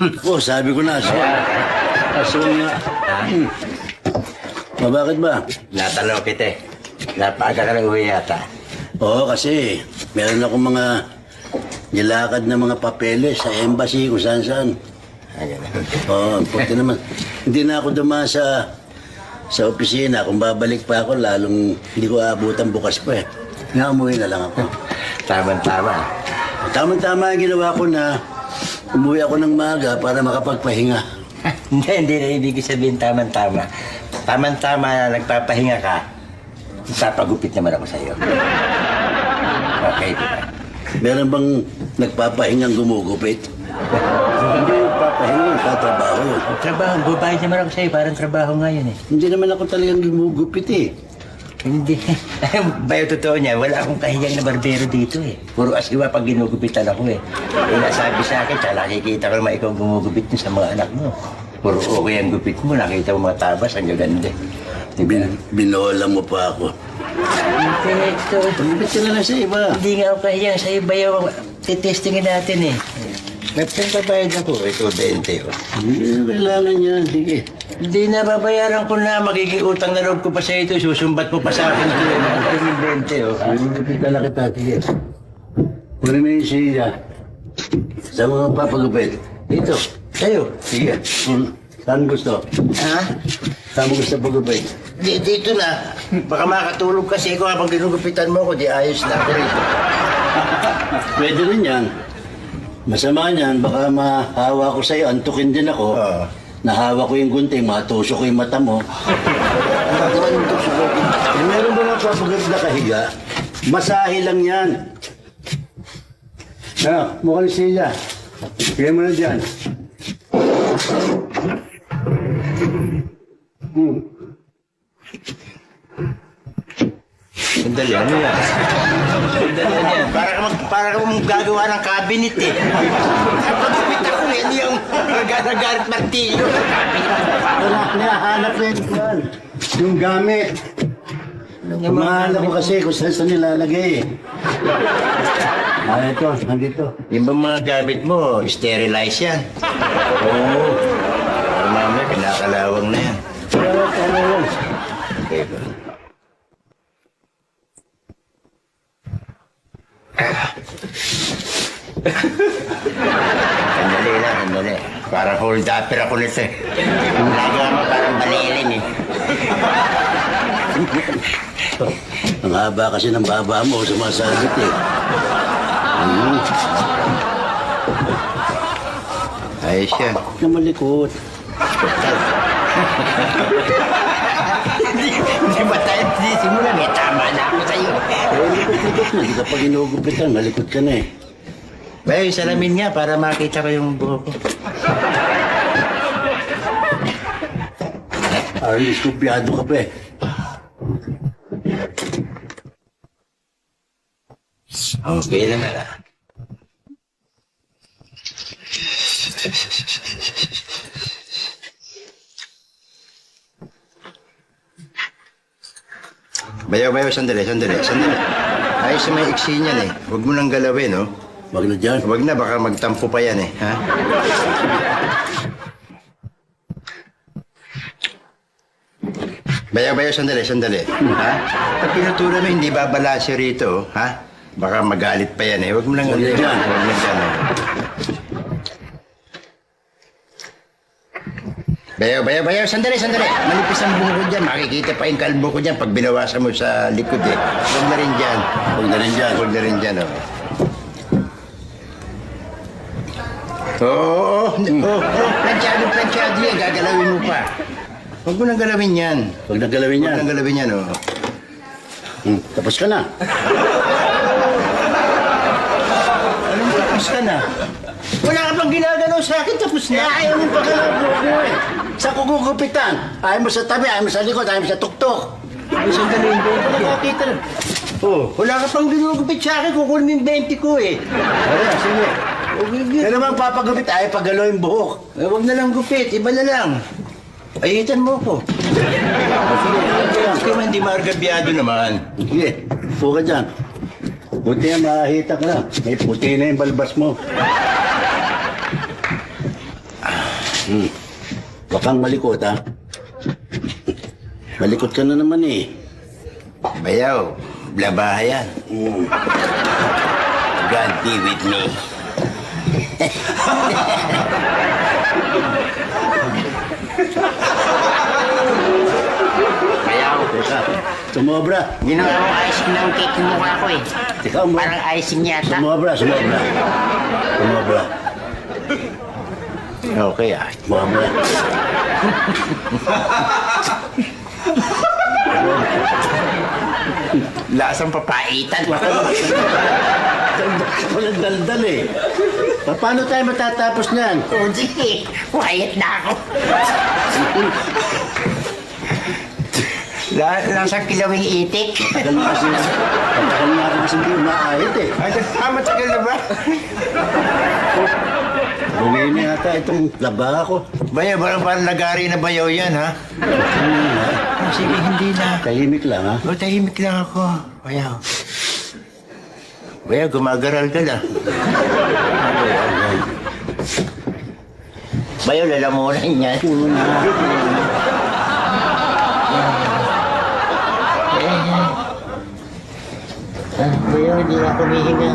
Oo, sabi ko na. Aswang nga. Bakit ba? Natanong kita eh. Napaaga ka na uwi yata. Oo, kasi meron akong mga nilakad na mga papeles sa embassy kung saan-saan. Oo, puti naman. Hindi na ako dumaan sa opisina. Kung babalik pa ako, lalong hindi ko aabutan bukas pa eh. Nga umuwi na lang ako. Tama-tama. Tama-tama ang ginawa ko na umuwi ako ng maaga para makapagpahinga. Hindi na ibig sabihin tama-tama. Tama-tama na nagpapahinga ka, papagupit naman ako sa'yo. Okay, diba? Meron bang nagpapahingang gumugupit? Hindi nagpapahinga, tatrabaho yun. Trabaho, babayad naman ako sa'yo, parang trabaho nga yun eh. Hindi naman ako talagang gumugupit eh. Hindi. Bayo totoo niya, wala akong kahiyang na barbero dito eh. Puro asiwa pag ginugupitan ako eh. Nasabi sa akin, tsaka nakikita ko naman ikaw gumugupit mo sa mga anak mo. Puro okay ang gupit mo, nakita mo mga tabas, ang gaganda. Binola mo pa ako. Hindi, ito. Gumupit ka na lang sa iba. Hindi nga ako kahiyang sa iba yung titestingin natin eh. May pagbabayad ako, ito 20 oh. Hindi kailangan yan, sige. Hindi na babayaran ko na, magiging utang na loob ko pa sa ito, susumbat mo pa sa akin ito. Yung 20 oh. Gumupit na lang kita, sige. Kunin mo yung siya. Saan mo papagupit? Dito, sa'yo. Sige. Saan gusto? Ha? Saan mo gusto pagupit? Dito na. Baka makatulog kasi ko habang ginugupitan mo ko, di ayos na ako rito. Pwede rin yan. Masama niyan, baka mahawa ko sa'yo, antukin din ako. Nahawa ko yung gunting, matusok ko yung mata mo. Meron ba magpapagod na kahiga? Masahe lang yan. Mukhang siya. Kaya mo na dyan. Sandali, ano yan? Sandali, ano yan? Para ka gagawa ng cabinet eh. Pagkupit ako eh, hindi yung nagarit martilyo. Nahanap na yan. Yung gamit. Mahanap ko kasi kung saan nilalagay. Ito, nandito. Yung ba mga gamit mo, sterilize yan? Oo. Pero mamaya, pinakalawang na yan. Okay ba? Sandali lang, sandali. Parang hold upper ako nito eh. Nagawa mo parang balilin eh. Ang haba kasi ng baba mo, sumasagit eh. Ayos yan. Na malikot. Hindi ba tayo simulan eh? Tama na ako sa'yo. Likot na, di ka pa ginugupitan, malikot ka na eh. Bayo, salamin nga para makita ko yung buho ko. Diskupyado ka pa eh. Okay lang na. Bayo, sandali. Ayos na may iksi niyan eh. Huwag mo nang galawin, no? Wag na dyan. Huwag na, baka magtampo pa yan eh, ha? Bayo, sandali. Ha? Pag pinutulan mo, hindi babalasyo rito, ha? Baka magalit pa yan eh. Huwag mo nang Huwag na dyan. Bayo, sandali. Manipis ang buho ko dyan. Makikita pa yung kalbo ko dyan pag binawasan mo sa likod eh. Huwag na rin dyan, oh. Oo. Planchado yan. Gagalawin mo pa. Huwag mo nang galawin yan. Huwag na galawin yan. Oh. Tapos ka na. Anong tapos ka na? Wala ka pang ginagalaw sa akin, tapos na. Ayaw mo pa ka na buko eh. Sa kukugupitan. Ayaw mo sa tabi, ayaw mo sa likod, ayaw mo sa tuktok. Ay, sandali yung 20 nakakita na. Oh, wala ka pang ginugupit sa akin, kukunin yung 20 ko eh. Wala, sige. Pero naman papagupit, ayaw pagalaw yung buhok. Eh, huwag na lang gupit, iba na lang. Ayitan mo ko. Sige man, hindi maargabyado naman. Sige, upo ka dyan. Buti yan, makahita ka na. May puti na yung balbas mo. Huwag kang malikot, ha? Malikot ka na naman, eh. Bayaw, blabahayan. God be with me. Bayaw, Teka, sumobra. Ginawa mo icing ng cake yung mukha ko eh. Teka, Parang icing yata. sumobra. Sumobra. Okay ah. Sumobra. Lasang papaitan. Walang daldal, eh. Paano tayo matatapos niyan? O sige, quiet na ako. Lasang kilawing itik. Tagal na kasi hindi umaahit, eh. Ay, matagal na ba? Bumili na yata itong laba ko. Bayaw, parang lagari na bayaw yan, ha? Sige, hindi na. Tahimik lang, ha? O, tahimik lang ako. Bayaw. Bayaw, gumagaral ka na. Bayaw, lalamunan yan. Puro na. Bayaw, hindi na ako humihinga.